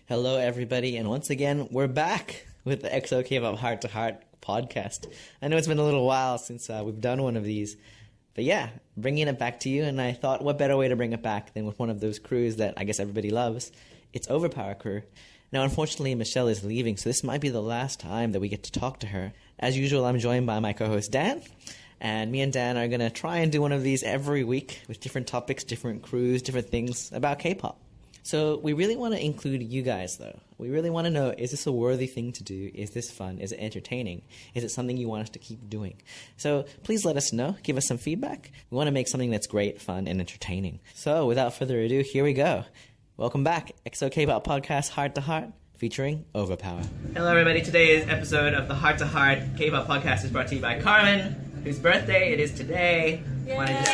Hello, everybody, and once again, we're back with the XOKpop Heart2Heart Podcast. I know it's been a little while since we've done one of these, but yeah, bringing it back to you, and I thought, what better way to bring it back than with one of those crews that I guess everybody loves? It's Overpower crew. Now, unfortunately, Michelle is leaving, so this might be the last time that we get to talk to her. As usual, I'm joined by my co-host, Dan, and me and Dan are going to try and do one of these every week with different topics, different crews, different things about K-pop. So we really want to include you guys, though. We really want to know, is this a worthy thing to do? Is this fun? Is it entertaining? Is it something you want us to keep doing? So please let us know. Give us some feedback. We want to make something that's great, fun, and entertaining. So without further ado, here we go. Welcome back, XOKpop Podcast Heart2Heart, featuring Overpower. Hello, everybody. Today's episode of the Heart2Heart K-pop Podcast is brought to you by Carmen, whose birthday it is today. Yay! Wanted to say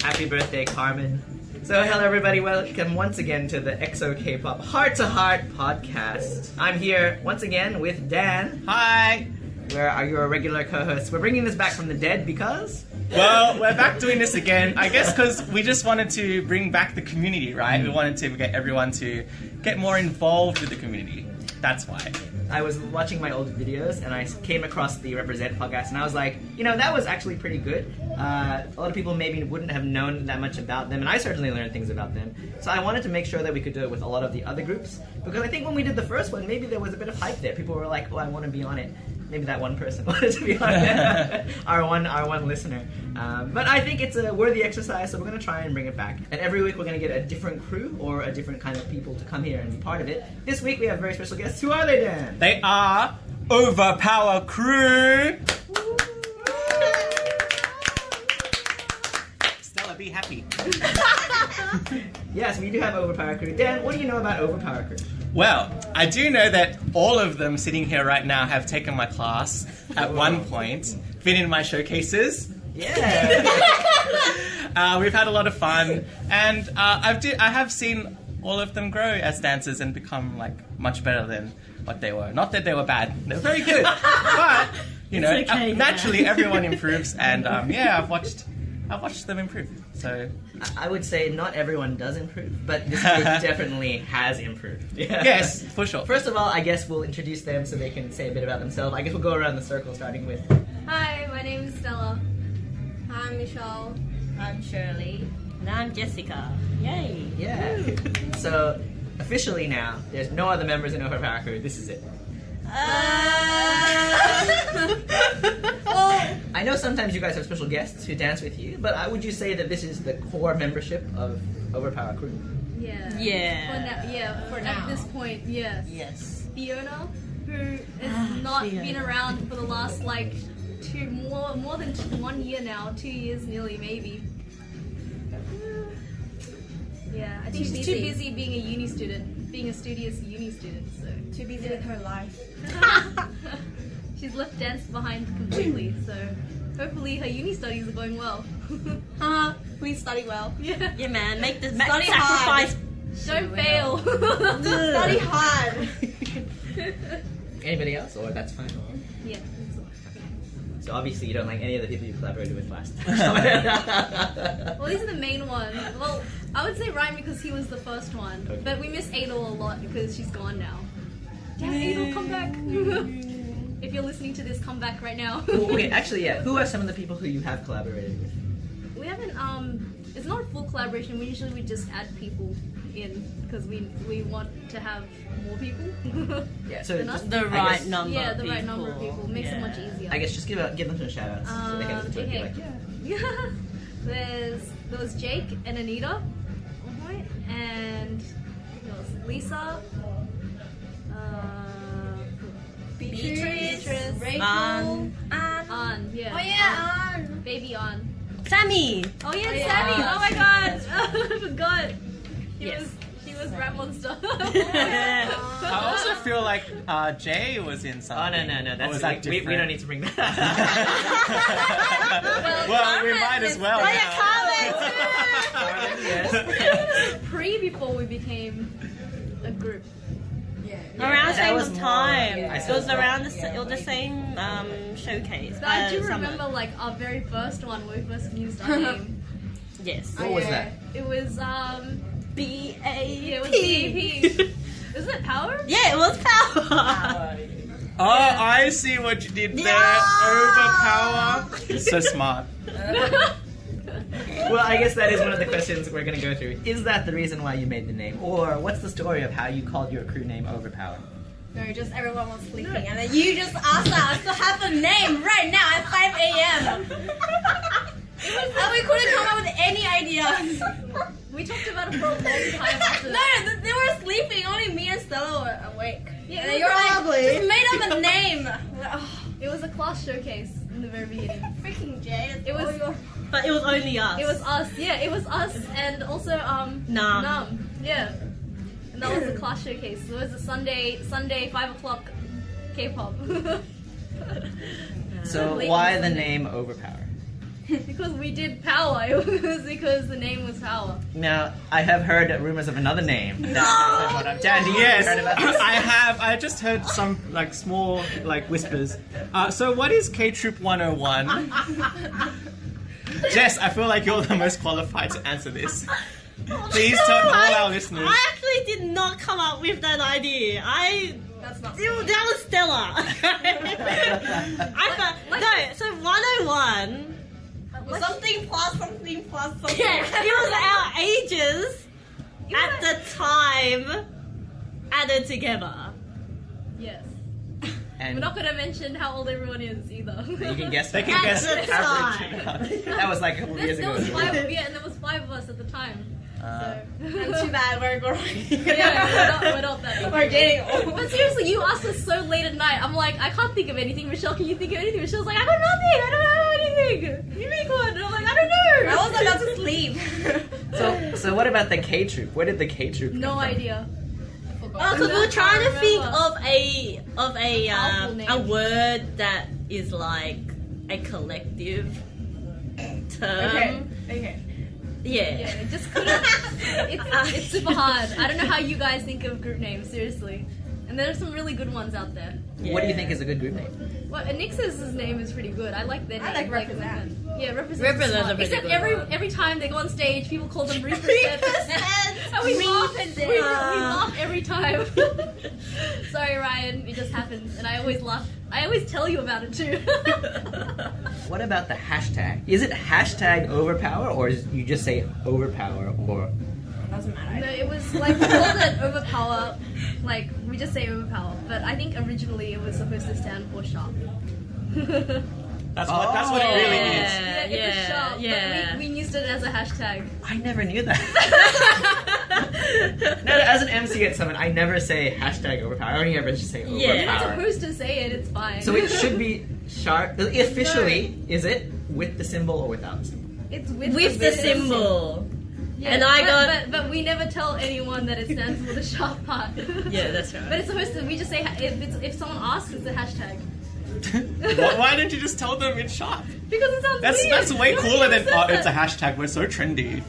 happy birthday, Carmen. So hello everybody, welcome once again to the XOKpop Heart2Heart Podcast. I'm here once again with Dan. Hi! Where are your regular co-hosts? We're bringing this back from the dead because... Well, we're back doing this again, I guess because we just wanted to bring back the community, right? We wanted to get everyone to get more involved with the community. That's why. I was watching my old videos and I came across the Represent podcast and I was like, you know, that was actually pretty good. A lot of people maybe wouldn't have known that much about them, and I certainly learned things about them. So I wanted to make sure that we could do it with a lot of the other groups, because I think when we did the first one, maybe there was a bit of hype there. People were like, oh, I want to be on it. Maybe that one person wanted to be on it. our one listener. But I think it's a worthy exercise, so we're going to try and bring it back. And every week we're going to get a different crew or a different kind of people to come here and be part of it. This week we have very special guests. Who are they, Dan? They are Overpower crew! Stella, be happy. Yes, we do have Overpower crew. Dan, what do you know about Overpower crew? Well, I do know that all of them sitting here right now have taken my class at one point, been in my showcases. Yeah! We've had a lot of fun, and I have seen all of them grow as dancers and become like much better than what they were. Not that they were bad; they're very good. But you know, okay, naturally everyone improves, and yeah, I've watched them improve. So I would say not everyone does improve, but this group definitely has improved. Yeah. yes, for sure. First of all, I guess we'll introduce them so they can say a bit about themselves. I guess we'll go around the circle, starting with... Hi, my name is Stella. I'm Michelle. I'm Shirley. And I'm Jessica. Yay! Yeah. So, officially now, there's no other members in Overpower crew. This is it. I know sometimes you guys have special guests who dance with you, but would you say that this is the core membership of Overpower crew? Yeah. Yeah. For now. At this point, yes. Yes. Fiona, who has not been around for the last like more than 1 year now, 2 years nearly maybe. Yeah, I think she's too busy being a uni student, being a studious uni student. So Too busy with her life. she's left dance behind completely. So hopefully her uni studies are going well. Please study well. Yeah. Yeah, man. Make the Study sacrifice. Don't fail. Study hard. Anybody else, or that's fine? Yeah. So obviously you don't like any of the people you collaborated with last time. Well, these are the main ones. Well, I would say Ryan because he was the first one. Okay. But we miss Adel a lot because she's gone now. Damn, Adel, come back. If you're listening to this, come back right now. Well, okay, actually, yeah. Who are some of the people who you have collaborated with? We haven't, it's not a full collaboration. We just add people in because we want to have more people. Yeah, so Than us. just, The I right guess- number. Yeah, of the right people. number of people. Makes it much easier. I guess just give them some shout outs so they can listen to it and be okay. like, yeah. There was Jake and Anita, and there was Lisa, Beatrice, Rachel, An. yeah. Oh yeah, Baby on. Sammy. Oh yeah, yeah. Sammy. Oh my god, I forgot. Yes. She was Rap Monster. I also feel like Jay was in Oh, something. no. Or That's was that we different? don't need to bring that up. Well, we might as well. now. Yes. Before we became a group. Around the that was same more- time. yeah, I It said was that. around the the same showcase. But I do summer. remember like our very first one when we first used our name. Yes. What was that? It was B-A-P. Yeah, it was BAP. Isn't it Power? Yeah, it was Power. Oh, I see what you did there. Overpower. So smart. Well, I guess that is one of the questions we're going to go through. Is that the reason why you made the name? Or what's the story of how you called your crew name Overpower? No, just everyone was sleeping, and then you just asked us to have a name right now at 5 a.m. And we couldn't come up with any ideas. We talked about it for a long time after No, they were sleeping. Only me and Stella were awake. Yeah, And it was you're like, probably- just made up a name. It was a class showcase in the very beginning. Freaking Jay. It was But it was only us. it was us. Yeah, it was us and also Nam. Yeah. And that was the class showcase. So it was a Sunday 5:00 K-pop. So Late why on the Sunday. name Overpower? Because we did Power. It was because the name was Power. Now, I have heard rumors of another name. Dan, do you Yes, heard about this? I have. I just heard some like small like whispers. So what is K-Troop 101? Jess, I feel like you're the most qualified to answer this. Please tell all our listeners. I actually did not come up with that idea. That's not That was Stella. I thought, no, so 101. something plus something plus something. Yeah, it was our ages at the time added together. Yes. And We're not gonna mention how old everyone is either. you can guess They that. can guess At the average. That was like a couple years There ago. was five. Yeah, and there was 5 of us at the time. And too bad we're growing. Yeah, we're not that old. We're getting old. But seriously, you asked us so late at night. I'm like, I can't think of anything. Michelle, can you think of anything? Michelle's like, I got nothing. I don't know anything. You make one. And I'm like, I don't know. I was about to sleep. So what about the K-Troop? Where did the K-Troop come No from? idea. Oh, because we were trying to think remember. of a Powerful name. a word that is like a collective term. Okay. Yeah. Yeah, it just couldn't. It's super hard. I don't know how you guys think of group names, seriously. And there are some really good ones out there. What do you think is a good group name? Well, Anix's name is pretty good. I like their name. I like Represent. Yeah, Represent. Represent's a pretty Except good one. every time they go on stage, people call them Represent. And we laugh. We laugh every time. Sorry, Ryan. It just happens, and I always laugh. I always tell you about it too. What about the hashtag? Is it hashtag Overpower, or is you just say Overpower, or Doesn't No, matter. it was like we called it Overpower. Like we just say Overpower, but I think originally it was supposed to stand for sharp. That's what it really is. Yeah, it was sharp. yeah. But we used it as a hashtag. I never knew that. No, as an MC at Summit, I never say hashtag Overpower. I only ever just say Yeah. You're not Overpower. supposed to say it. It's fine. So it should be sharp. Officially, is it with the symbol or without the symbol? it's with With the symbol. Yeah, And I but, got- but we never tell anyone that it stands for the sharp part. Yeah, that's right. But it's supposed to. We just say if someone asks, it's a hashtag Why didn't you just tell them it's sharp? because it sounds weird. That's way Nobody cooler than says oh, it's a that. hashtag. We're so trendy.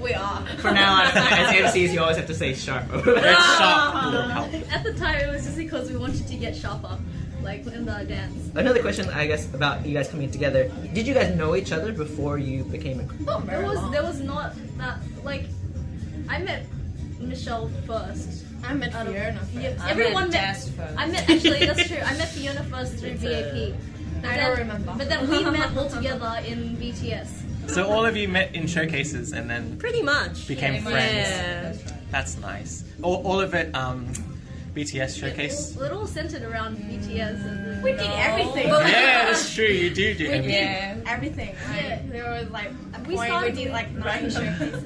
We are. From now on, as MCs, you always have to say sharp. It's sharp. At the time, it was just because we wanted to get sharper, like in the dance. Another question, I guess, about you guys coming together. Did you guys know each other before you became a group? There was not that like I met Michelle first. I met Fiona first. Yeah, I everyone met met. Jess first. I met actually that's true. I met Fiona first through VAP. But I don't remember. But then we met all together in BTS. So all of you met in showcases and then Pretty much. became Yeah. friends. That's nice. All of it, BTS showcase. It all centered around BTS. And We did everything. Yeah, that's true. You do everything. Yeah, everything. Like, Yeah. there was like a We point started we did like 9 showcases.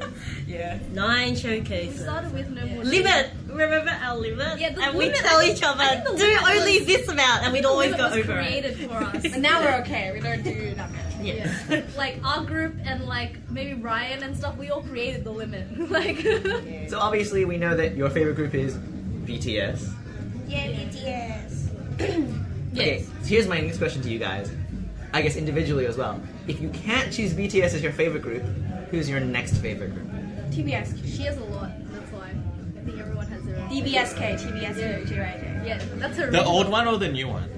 Yeah. 9 we showcases. started with no more. Limit. Remember our limit? Yeah, the and we limit, tell I think- each other, I think the do limit only was- this amount, and we'd always Limit go was over it. created for us. And now we're okay. We don't do that much. Yeah. Like our group and like maybe Ryan and stuff, we all created the limit. Like So obviously, we know that your favorite group is BTS. Yeah, BTS. Okay, so here's my next question to you guys. I guess individually as well. If you can't choose BTS as your favorite group, who's your next favorite group? TBSQ. she has a lot. That's why I think everyone has their own. DBSK, TBSQ, GYJ. Yeah, that's her. The old one or the new one?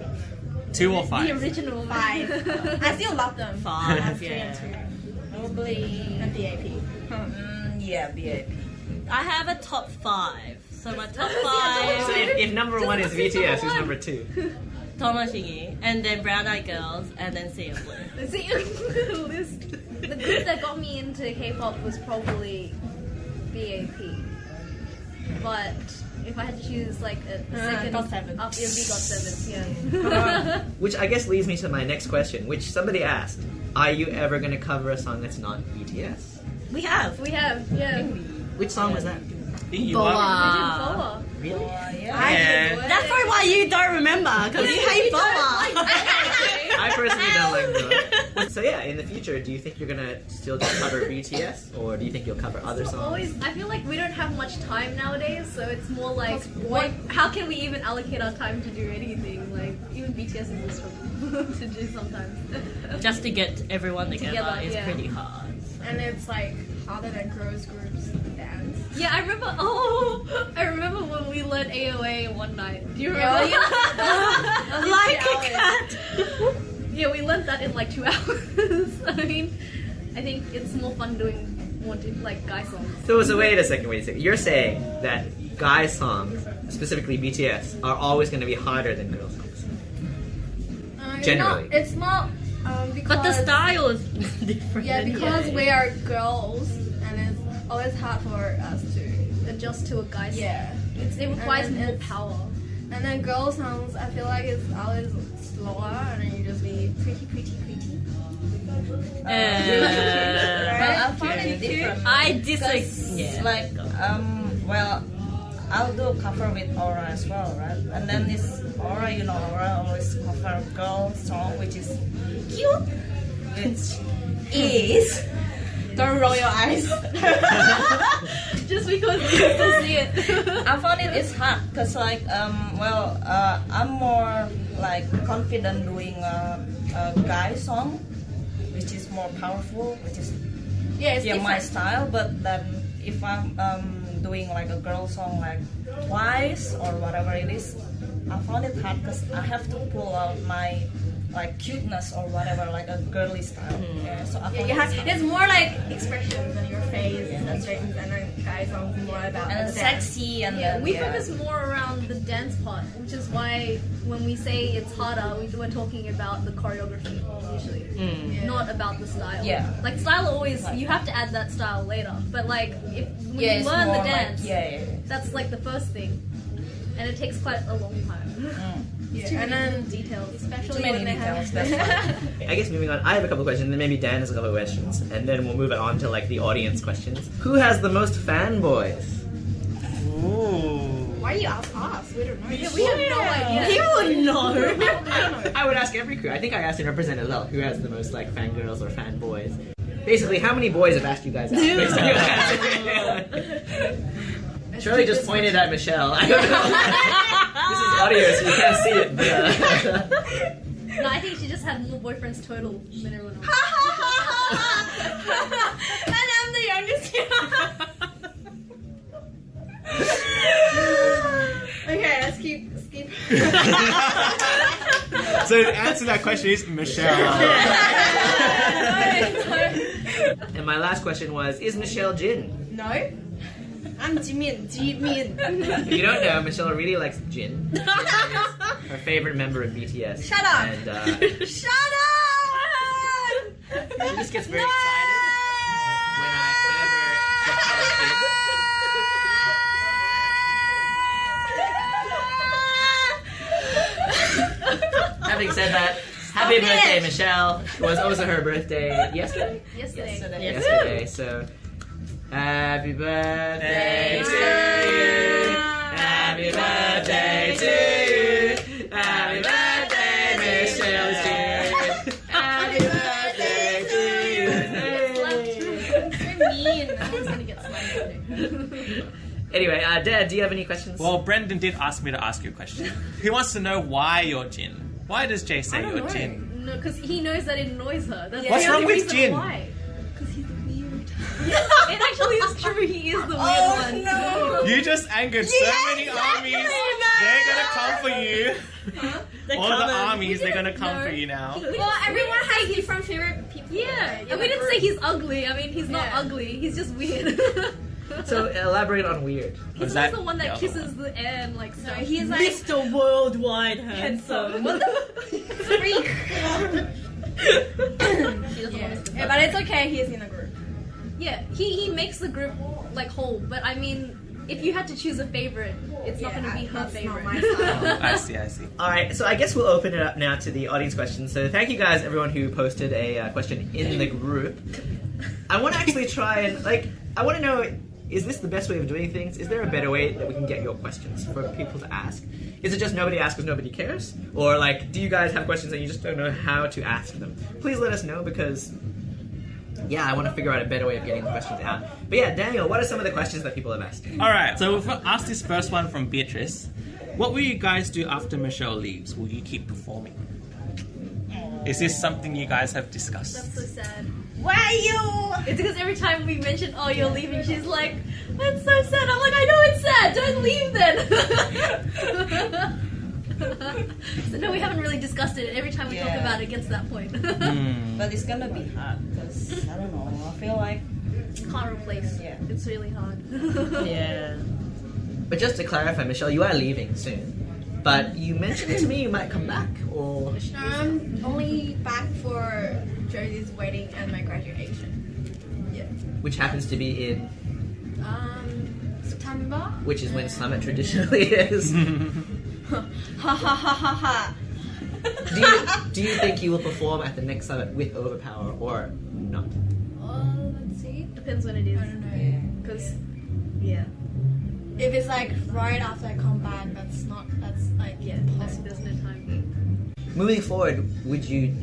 2 or The 5? original 5. I still love them. 5, I have 3 yeah. and 2. Probably and DAP. Yeah, BIP. I have a top 5. So my top So 5, if number 1 is BTS, who's number 2? Tomoshiki, and then Brown Eyed Girls, and then CL Blue. See, the group that got me into K-pop was probably BAP. But if I had to choose like a second, GOT7. it would be GOT7. Yeah. Which I guess leads me to my next question, which somebody asked. Are you ever going to cover a song that's not BTS? We have. We have, yeah. Which song was that? You Boa. are. Boa. Really? Yeah. That's probably why you don't remember, because you hate Boa. I personally don't like Boa. So yeah, in the future, do you think you're going to still just cover BTS? Or do you think you'll cover other songs? I feel like we don't have much time nowadays, so it's more like, how can we even allocate our time to do anything? Like, even BTS is a struggle to do sometimes. Just to get everyone together is yeah. pretty hard. And it's like harder than girls groups dance. Yeah, I remember when we learned AOA one night. Do you remember? Like a cat. Yeah, we learned that in like 2 hours. I mean, I think it's more fun doing like guy songs. So wait a second. You're saying that guy songs, specifically BTS, are always going to be harder than girl songs? Generally. It's not because... But the style is different. Yeah, because we are girls, and it's always hard for us to Adjust to a guy song. Yeah. It requires And then more it's- power. And then girl songs, I feel like it's always slower, and then you just be pretty. Well, I find it different. I disagree. It's like, well, I'll do a cover with Aura as well, right? And then this Aura, Aura always cover girl song, which is cute, which is. Don't roll your eyes. Just because you can see it. I found it's hard because I'm more like confident doing a guy song, which is more powerful, which is my style. But then if I'm doing like a girl song like Twice or whatever it is, I found it hard because I have to pull out my like cuteness or whatever, like a girly style. Yeah, so I found It's more like expressions on your face and things, and then guy songs more about and the sexy and Yeah, then, we focus more around the dance part, which is why when we say it's harder, we're talking about the choreography usually, not about the style. Yeah. Like style always, you have to add that style later. But like when you it's learn the more dance, like, that's like the first thing, and it takes quite a long time. and then Details, especially too many when they details. have That's why. I guess moving on, I have a couple questions, and then maybe Dan has a couple questions, and then we'll move it on to like the audience questions. Who has the most fanboys? Ooh. Why do you ask us? We don't know. Yeah, we have no idea. He would know. I would ask every crew. I think I asked in Represent as well. Who has the most like fangirls or fanboys? Basically, how many boys have asked you guys out? Based on your answer. Shirley just pointed at Michelle. I don't know. This is audio, so you can't see it. But, No, I think she just had more boyfriends total than everyone else. And I'm the youngest. Okay, let's keep. So the answer to that question is Michelle. and my last question was, is Michelle Jin? No, I'm Jimin. Jimin. You don't know, Michelle really likes Jin. Jin is her favorite member of BTS. Shut up. And, Shut up! she just gets very excited whenever she tells Jin. Having said that, happy birthday, Michelle. It was also her birthday yesterday. Yesterday. So, happy birthday to you. Happy birthday to you. Happy birthday, Michelle Jin. Happy birthday to you. You're mean. No one's gonna get slammed. Anyway, Dad, do you have any questions? Well, Brendan did ask me to ask you a question. He wants to know why you're Jin. Why does Jay say you're Jin? No, because he knows that it annoys her. That's What's the wrong only with reason Jin? Why? Because he's weird. It actually is true. He is the weird one. No. You just angered so many armies. They're gonna come for you. All the coming. armies, they're gonna come No. for you now. Well, everyone has different favorite people. Yeah, and we didn't say he's ugly. I mean, he's not Yeah. ugly. He's just weird. So elaborate on weird. He's Was always that the one the that other kisses the air and like stuff. He's like Mr. Worldwide Handsome. what the freak. She doesn't want us to Yeah, but it's okay. He's in a group. Yeah, he makes the group like whole. But I mean, if you had to choose a favorite, it's not going to be her that's favorite. not my style. I see. All right, so I guess we'll open it up now to the audience questions. So thank you guys, everyone who posted a question in the group. I want to actually try and I want to know, is this the best way of doing things? Is there a better way that we can get your questions for people to ask? Is it just nobody asks because nobody cares? Or do you guys have questions and you just don't know how to ask them? Please let us know because, yeah, I want to figure out a better way of getting the questions out. But yeah, Daniel, what are some of the questions that people have asked? All right, so we've asked this first one from Beatrice. What will you guys do after Michelle leaves? Will you keep performing? Is this something you guys have discussed? That's so sad. Why you? It's because every time we mention, oh, you're leaving, she's like, that's so sad. I'm like, I know it's sad. Don't leave then. So no, we haven't really discussed it. Every time we talk Yeah. about it, it gets to that point. But it's gonna be hard because I don't know. I feel like Can't replace. Yeah. It's really hard. Yeah. But just to clarify, Michelle, you are leaving soon. But you mentioned to me you might come back, or... I'm only back for Josie's wedding and my graduation. Yeah. which happens to be in... September. which is when Summit traditionally is. Ha ha ha ha ha. Do you think you will perform at the next Summit with Overpower or not? Let's see. Depends when it is. I don't know. Because, yeah. If it's like right after I come back, that's like Yeah, there's no time. Moving forward, would you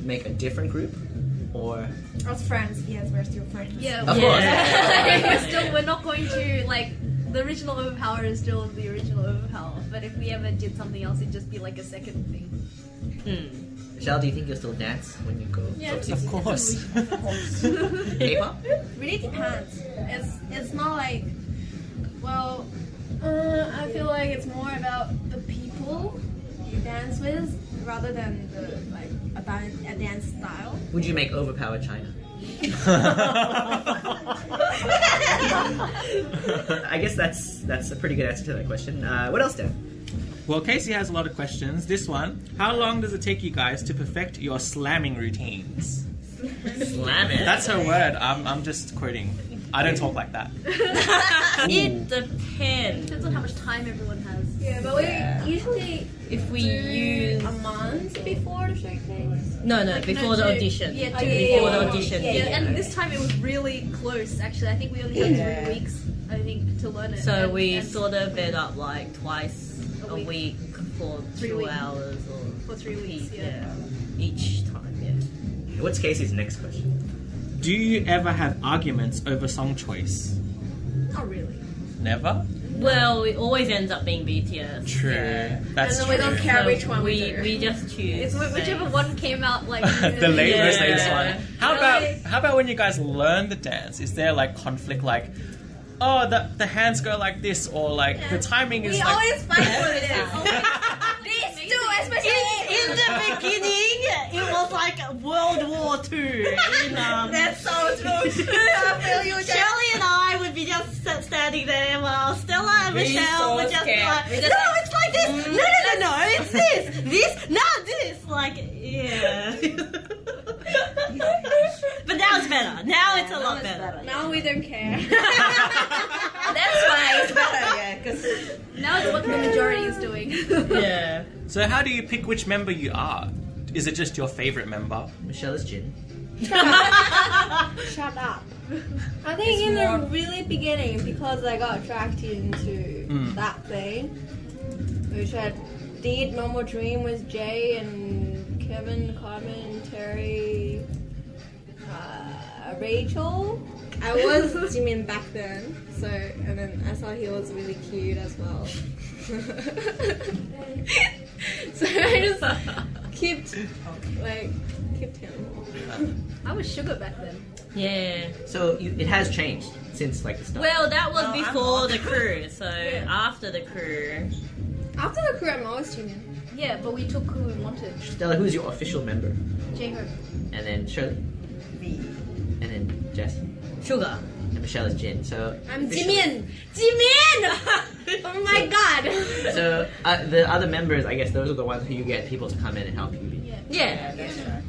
make a different group? Or... As friends, yes, we're still friends. Yeah, Of we're not going to, like, the original Overpower is still the original Overpower. But if we ever did something else, it'd just be like a second thing. Michelle, do you think you'll still dance when you go? Yeah, Of course. K-pop? really depends. It's not like, well, I feel like it's more about the people you dance with rather than the a dance style. Would you make Overpower China? I guess that's a pretty good answer to that question. What else, Dan? Well, Casey has a lot of questions. This one, how long does it take you guys to perfect your slamming routines? Slam it. That's her word. I'm just quoting. I don't talk like that. It depends. Depends on how much time everyone has. Yeah, but we usually If we do use... a month before the showcase. No, before the audition. Yeah, Before the audition. Yeah, yeah. and this time it was really close, actually. I think we only had 3 weeks, I think, to learn it. So And- we and sort of bed up like twice A a week for 3 2 weeks. hours or For 3 weeks, yeah. each time. Yeah. What's Casey's next question? Do you ever have arguments over song choice? Not really. Never? Well, it always ends up being BTS. True. Yeah. That's And then true. we don't care So which one we do. we just choose. It's whichever one came out, like... The latest Yeah. one. How about when you guys learn the dance? Is there like conflict, like, oh, the hands go like this, or like the timing is We like... always fight for this. These two, especially In the beginning, it was like World War II. That's so true. I feel you. Shelley and I would be just standing there while Stella and We're Michelle so would just be scared. like, We're no, just it's like this. No, it's this. This, not this. Like, yeah. But now it's better. Now it's a lot better. Now we don't care. That's why it's better, yeah. Because Now it's what the majority is doing. Yeah. So how do you pick which member you are? Is it just your favorite member? Michelle is Jin. Shut up. I think in the really beginning, because I got attracted into that thing, which I did Normal Dream with Jay and Kevin, Carmen, Terry, Rachel. I was Jimin back then, so, and then I saw he was really cute as well. So I just kept him. I was sugar back then. Yeah. So it has changed since like the start. Well, that was No, I'm before not. the crew. So after the crew, After the crew, I'm always tuning in. Yeah, but we took who we wanted. Stella, who's your official member? J-Hope. And then Shirley. V. And then Jess. Sugar. And Michelle is Jin. So I'm officially- Jimin! Jimin! Oh my god! So the other members, I guess, those are the ones who you get people to come in and help you. Yeah. Yeah. That's right.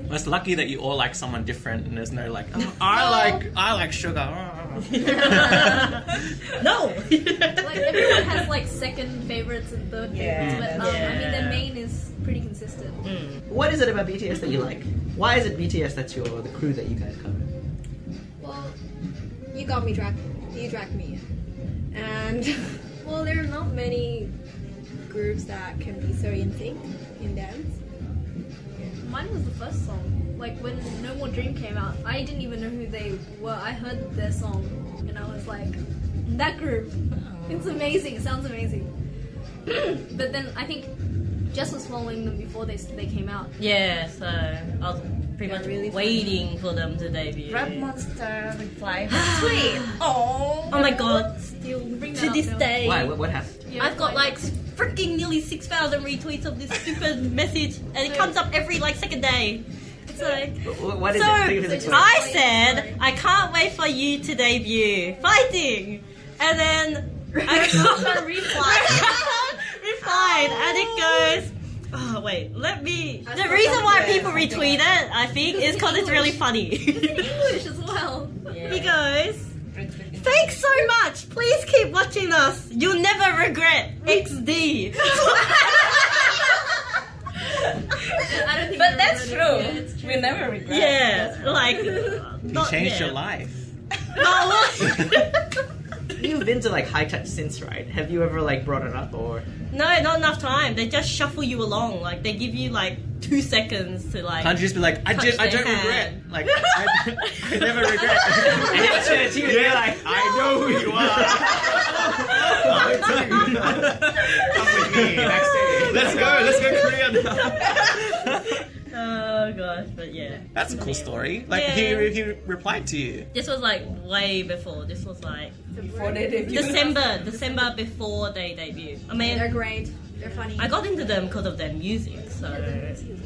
Well, it's lucky that you all like someone different, and there's no like, oh, I like sugar. No. Like everyone has like second favorites and third Yeah, favorites, but that's I mean their main is pretty consistent. What is it about BTS that you like? Why is it BTS that's the crew that you guys cover? Well, you got me you dragged me in. And, well, there are not many groups that can be so in sync in dance. Mine was the first song. Like when No More Dream came out, I didn't even know who they were. I heard their song and I was like, that group. It's amazing. It sounds amazing. But then I think Jess was following them before they came out. Yeah, so I was pretty much really waiting for them to debut. Rap Monster reply her tweet. Oh. Oh my god, still Bring that to up, this Bill. day. Why? What happened? Yeah, I've got like freaking nearly 6,000 retweets of this stupid message, and it comes up every like second day. It's like, What is so it? Please explain. I said I can't wait for you to debut, fighting, and then I got a replied, and it goes. Oh wait, let me. The reason why people retweet it, I think, is because it's really funny. English as well. He goes. Thanks so much. Please keep watching us. You'll never regret. XD. I don't think But we that's regret it. true. Yeah, it's true. We never regret. Yeah, like. You changed your life. You've been to like High Touch since, right? Have you ever like brought it up or? No, not enough time. They just shuffle you along. Like they give you like 2 seconds to like. Can't you just be like, I Touch don't their regret. hand. Like, I never regret. And it's you. You're like, I know who you are. Come with me next day. Let's go Korea now. Oh gosh, but yeah. That's a cool story. Like Yeah. he replied to you. This was like way before. This was like Before they debut. December before they debut. I mean, They're great. They're funny. I got into them because of their music, so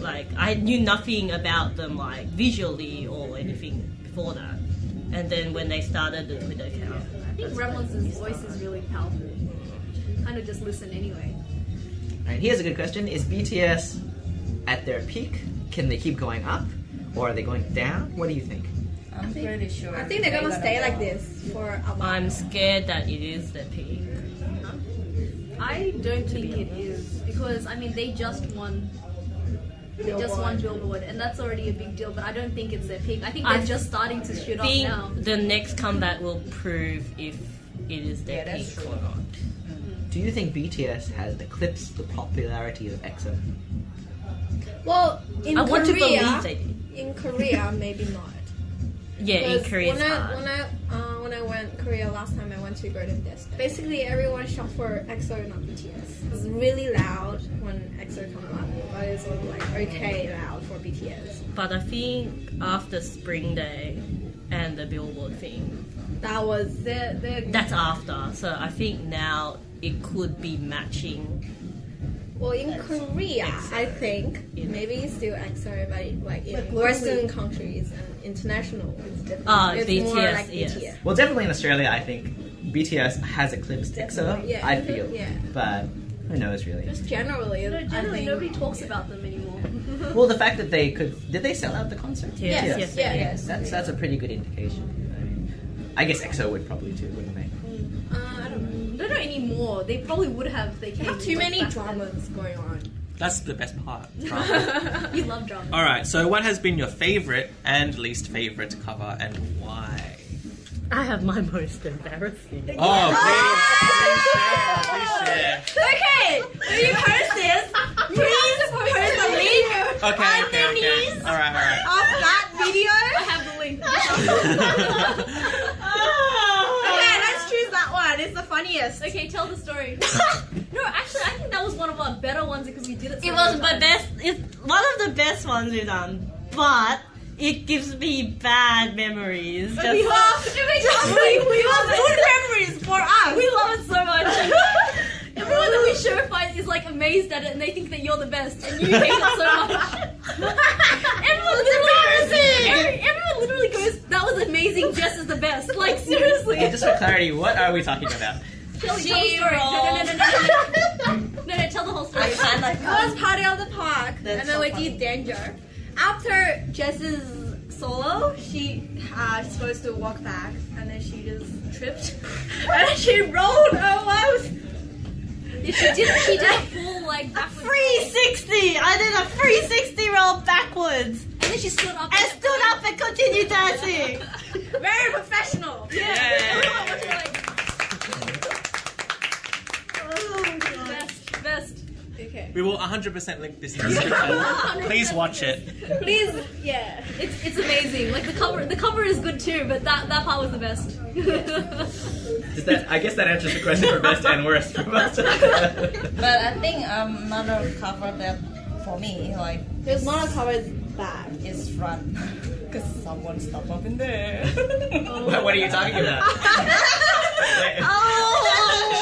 like I knew nothing about them like visually or anything before that. And then when they started the Twitter account, I think Remlon's voice is really powerful. Kind of just listen anyway. Alright, here's a good question. Is BTS at their peak? Can they keep going up? Or are they going down? What do you think? I'm pretty sure. I think they're gonna stay like this for a while. I'm scared that it is their peak. I don't think it is because I mean they just won. They just won Billboard, and that's already a big deal. But I don't think it's their peak. I think they're just starting to shoot I up think now. the next comeback will prove if it is their Yeah, peak that's or not. Do you think BTS has eclipsed the popularity of EXO? Well, in I want to Korea, believe they did. in Korea, maybe not. Yeah, in Because Korea it's hard. when I went Korea last time, I went to Golden Disc. Basically, everyone shot for EXO, not BTS. It's really loud when EXO comes out, but it's also like okay loud for BTS. But I think after Spring Day and the Billboard thing, That was that's after. So I think now it could be matching. well in Korea. I think maybe it's still EXO, but like in Western countries and international, it's different. It's more BTS, like yes. BTS. Well, definitely in Australia, I think BTS has eclipsed EXO. Yeah. I feel, Yeah. but who knows really? Just generally, No, I generally think nobody talks about them anymore. Well, the fact that they did they sell out the concert? Yes, yes. That's a pretty good indication. I mean, I guess EXO would probably too, wouldn't they? I don't know. Don't know anymore. They probably would have. They They came. have too like, many back dramas going on. That's the best part. Drama. then. You love drama. All right. So, what has been your favorite and least favorite cover, and why? I have my most embarrassing. Oh, please share. Okay, when you post this, please post a link Okay. All right. of that video. I have the link. Okay, let's choose that one. It's the funniest. Okay, tell the story. No, actually, I think that was one of our better ones because we did it. So It was many my times. best. It's one of the best ones we've done, but it gives me bad memories. We love good memories for us. We love it so much. Everyone that we show finds amazed at it and they think that you're the best and you hate it so much. Everyone literally goes, "That was amazing. Jess is the best." Like seriously. And just for clarity, what are we talking about? Tell the story. No, tell the whole story. It was Party of the Park, That's and so then we funny. did Danger. After Jess's solo, she's supposed to walk back, and then she just tripped, and then she rolled her life. She did a full like backwards. 360! I did a 360 roll backwards And then she stood up. and stood up and continued dancing. Very professional. Everyone was like, best. Okay. We will 100% link this in the description. Please watch it. Please, yeah. It's amazing. Like the cover is good too, but that part was the best. I guess that answers the question for best and worst for most. But I think another cover that for me like There's not a cover bad. is Run. Because someone stopped up in there. What are you talking about? Oh!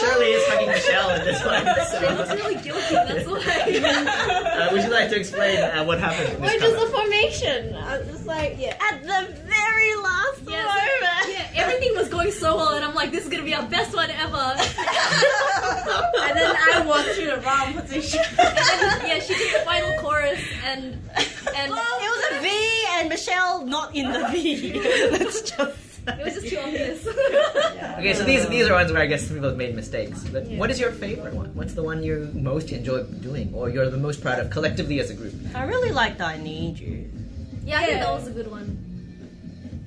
Shirley is hugging Michelle in this one. She So, looks really guilty. That's why. would you like to explain what happened in this Which is cover? the formation. I was just like, yeah. At the very last moment. Yeah, everything was going so well, and I'm like, this is gonna be our best one ever. And then I walked through the wrong position. Yeah, she did the final chorus, and It was a V and Michelle not in the V. Let's just it was just too obvious. Okay, so these are ones where I guess some people have made mistakes. But what is your favorite one? What's the one you most enjoy doing, or you're the most proud of collectively as a group? I really liked I Need You. Yeah, I think that was a good one.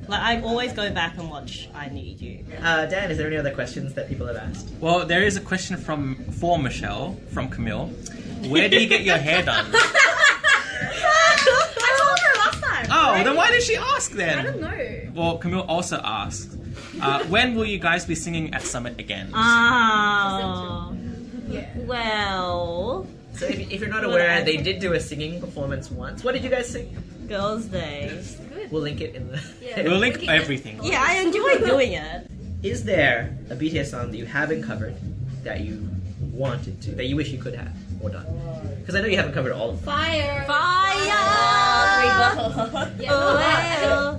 Like, I always go back and watch I Need You. Dan, is there any other questions that people have asked? Well, there is a question for Michelle from Camille. Where do you get your hair done? I told her last time. Oh, then why did she ask then? I don't know. Well, Camille also asked, when will you guys be singing at Summit again? Oh. Yeah. Well, So if you're not aware, they did do a singing performance once. What did you guys sing? Girls' Day. We'll link it in the... We'll link everything. Yeah, I enjoy doing it. Is there a BTS song that you haven't covered that you wanted to, that you wish you could have or done? Because I know you haven't covered all of them. Fire.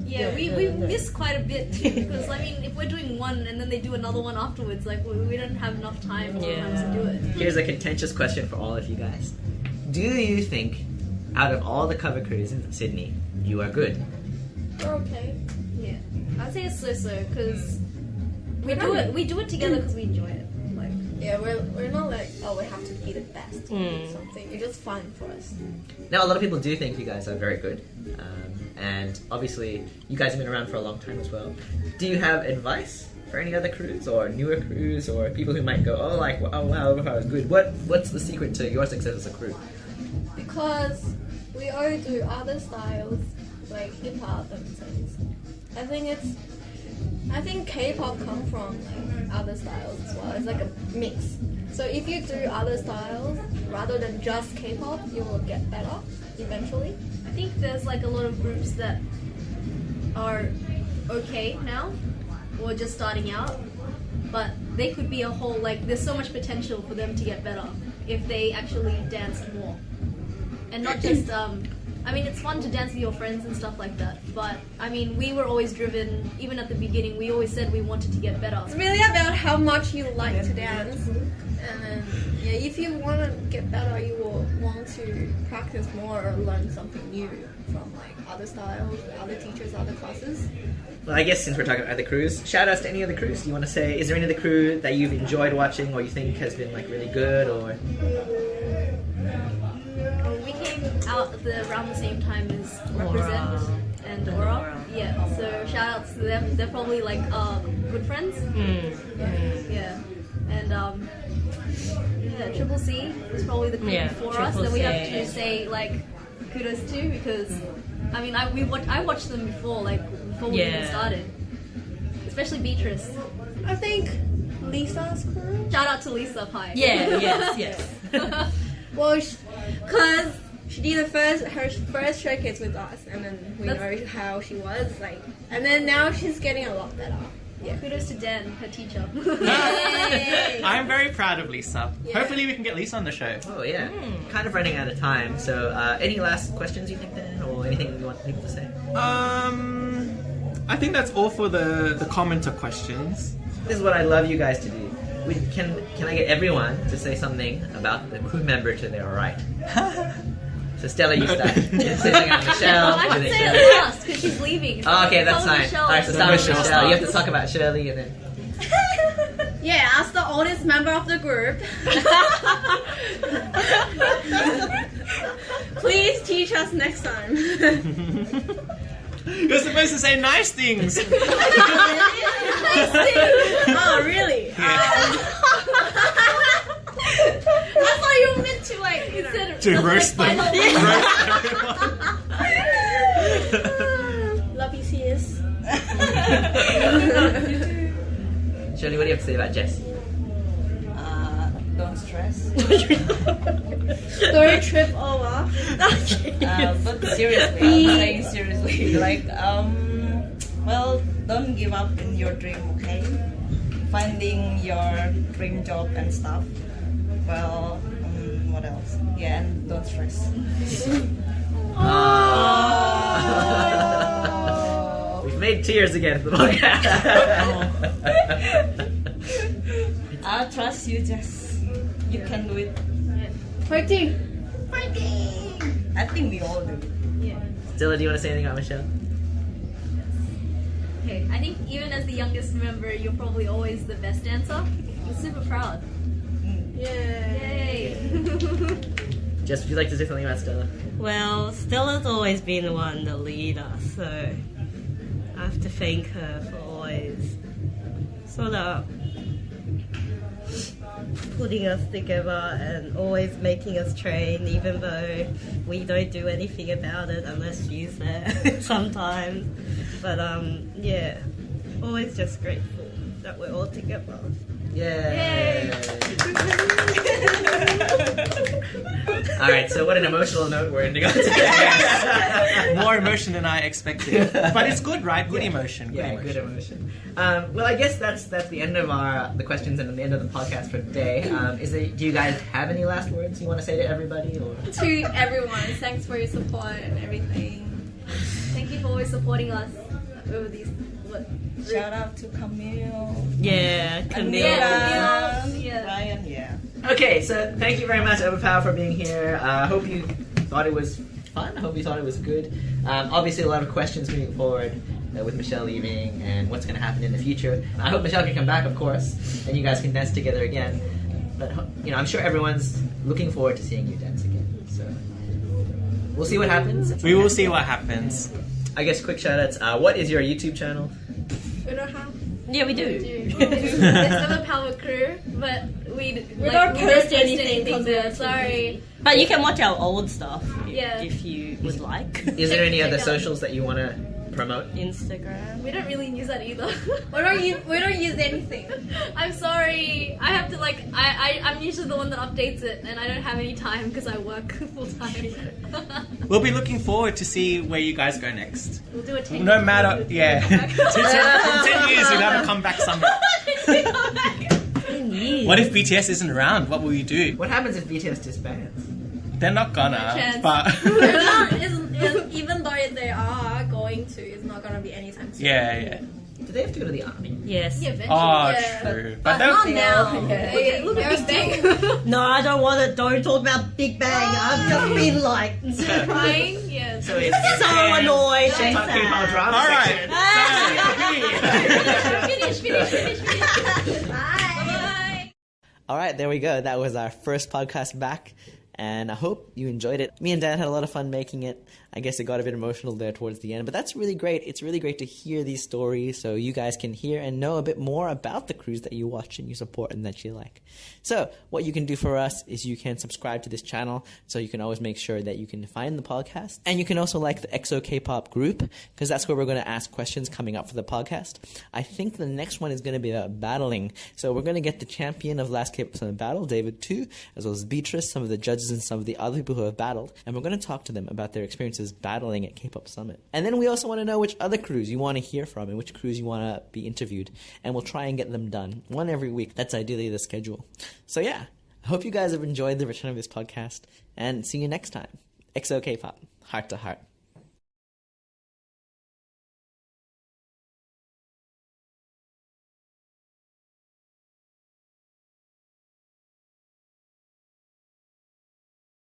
Yeah, we miss quite a bit because I mean, if we're doing one and then they do another one afterwards, like we don't have enough time sometimes to do it. Here's a contentious question for all of you guys. Do you think, out of all the cover crews in Sydney, you are good? We're okay. Yeah, I'd say it's so because we do it together because we enjoy it. Like, Yeah, we're not like, oh, we have to be the best or something. It's just fun for us. Now, a lot of people do think you guys are very good. And obviously, you guys have been around for a long time as well. Do you have advice for any other crews or newer crews or people who might go, oh, like, oh wow, Overpower is good? What's the secret to your success as a crew? Because we all do other styles like hip hop and things. I think K-pop comes from like other styles as well. It's like a mix. So if you do other styles rather than just K-pop, you will get better eventually. I think there's like a lot of groups that are okay now or just starting out, but they could be a whole, like, there's so much potential for them to get better if they actually danced more. And not just, I mean, it's fun to dance with your friends and stuff like that, but I mean, we were always driven, even at the beginning, we always said we wanted to get better. It's really about how much you like to dance. And yeah, if you want to get better, you will want to practice more or learn something new from like other styles, other teachers, other classes. Well, I guess since we're talking about other crews, shout outs to any other crews. Do you want to say, is there any other crew that you've enjoyed watching or you think has been like really good or... We came out around the same time as Represent and Aura. Yeah, so shout outs to them. They're probably like good friends. Yeah. And yeah, Triple C was probably the crew before us that we have to say like kudos to because I mean I watched them before we even started. Especially Beatrice. I think Lisa's crew. Shout out to Lisa Pie. Yes. Well, because she did her first showcase with us, and then we know how she was like, and then now she's getting a lot better. Yeah, kudos to Dan, her teacher. I'm very proud of Lisa. Yeah. Hopefully we can get Lisa on the show. Oh yeah, kind of running out of time. So, any last questions you think, Dan, or anything you want people to say? I think that's all for the commenter questions. This is what I'd love you guys to do. Can I get everyone to say something about the crew member to their right? So Stella, you start. Say something about Michelle. I and should then say Shirley. it last because she's leaving. Oh, okay, that's Start with fine. Michelle. Alright, so start with Michelle Michelle. You have to starts. talk about Shirley and then... Yeah, as the oldest member of the group, please teach us next time. You're supposed to say nice things. Oh, really? I thought you were meant to To roast them. Love you, sis. Shirley, what do you have to say about Jess? Don't stress. Don't trip over. But seriously, I'm saying seriously, well, don't give up in your dream, okay? Finding your dream job and stuff. Well, what else? Yeah, and don't stress. We've made tears again for the podcast. I trust you, Jess. You can do it. Fighting. I think we all do. Stella, do you want to say anything about Michelle? Okay, I think even as the youngest member, you're probably always the best dancer. I'm super proud. Yeah. Yay! Jess, would you like to say something about Stella? Well, Stella's always been the one, the leader, so I have to thank her for always sort of putting us together and always making us train, even though we don't do anything about it unless she's there sometimes. But yeah, always just grateful that we're all together. Yay! Alright, so what an emotional note we're ending on today. More emotion than I expected. But it's good, right? Good emotion. Good Yeah, emotion. good emotion. Well, I guess that's the end of the questions and the end of the podcast for today. Do you guys have any last words you want to say to everybody? Or? To everyone, thanks for your support and everything. Thank you for always supporting us over these. Shout out to Camille. Yeah, Camille. Yeah. Ryan, yeah. Okay, so thank you very much, Overpower, for being here. I hope you thought it was fun. I hope you thought it was good. Obviously, a lot of questions moving forward with Michelle leaving and what's going to happen in the future. I hope Michelle can come back, of course, and you guys can dance together again. But I'm sure everyone's looking forward to seeing you dance again. So we'll see what happens. We will see what happens. I guess quick shout outs. What is your YouTube channel? We don't have. Yeah, we do. It's Overpower crew, but we don't post anything there. there. Sorry. But you can watch our old stuff Yeah. if you would like. Is there any Check other out. socials that you want to promote? Instagram. We don't really use that either. We don't use anything. I'm sorry. I have to I'm usually the one that updates it, and I don't have any time because I work full time. We'll be looking forward to see where you guys go next. We'll do a 10 No matter, yeah. 10 years, you'll have a comeback summit. What if BTS isn't around? What will you do? What happens if BTS disbands? They're not gonna, chance. but Even though they are going to, it's not going to be anytime soon. yeah. Do they have to go to the army? Yes. Yeah, eventually. Oh, Yeah. true. But they'll- not now. Look at Big Bang. No, I don't want it. Don't talk about Big Bang. I've just been like Crying? Yes. So it's so annoyed. and Talk K-pop sad. drama All section. right. Finish. Bye. All right, there we go. That was our first podcast back, and I hope you enjoyed it. Me and Dan had a lot of fun making it. I guess it got a bit emotional there towards the end, but that's really great. It's really great to hear these stories so you guys can hear and know a bit more about the crews that you watch and you support and that you like. So what you can do for us is you can subscribe to this channel so you can always make sure that you can find the podcast. And you can also like the XOKpop group because that's where we're going to ask questions coming up for the podcast. I think the next one is going to be battling. So we're going to get the champion of Last K-pop Summit Battle, David 2, as well as Beatrice, some of the judges judges and some of the other people who have battled, and we're going to talk to them about their experiences battling at K-Pop Summit. And then we also want to know which other crews you want to hear from and which crews you want to be interviewed, and we'll try and get them done, one every week. That's ideally the schedule. So yeah, I hope you guys have enjoyed the return of this podcast, and see you next time. XOKpop Heart to Heart.